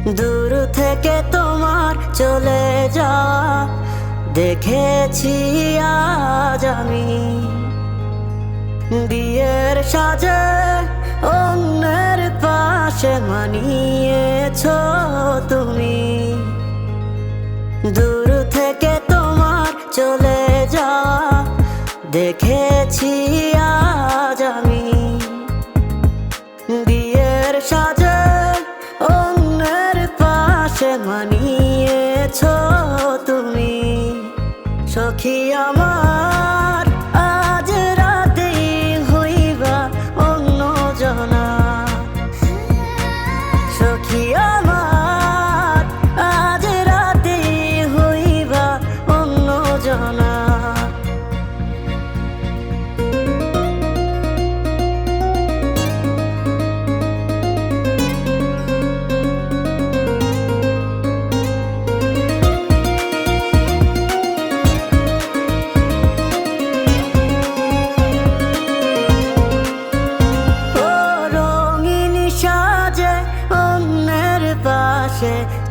দূর থেকে তোমার চলে যাওয়া দেখেছি আজ আমি। বিয়ের সাজে অন্যের পাশে মানিয়েছ তুমি। দূর থেকে তোমার চলে যাওয়া দেখেছি আজ আমি। বিয়ের সাজে অন্যের পাশে মানিয়েছ তুমি। সখী আমার আজ রাতেই হইবা অন্য জনা। সখী আমার আজ রাতেই হইবা অন্য জনা।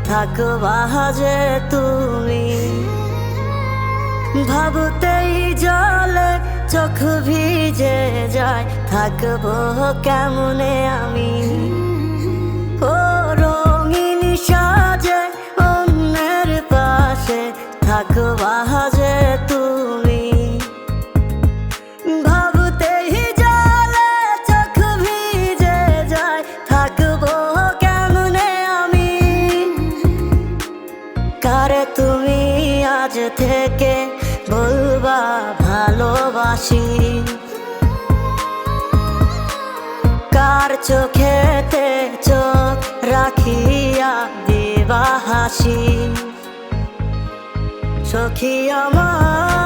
থাকবা যে তুমি, ভাবতেই জলে চোখ ভিজে যায়। থাকবো কেমনে আমি ও রঙিন সাজে অন্যের পাশে। থাকবা যে তুমি, ভাবতেই জলে চোখ ভিজে যায়। থাকবো কারে তুমি আজ থেকে বলবা ভালোবাসি। কার চোখেতে চোখ রাখিয়া দিবা হাসি। সখী আমার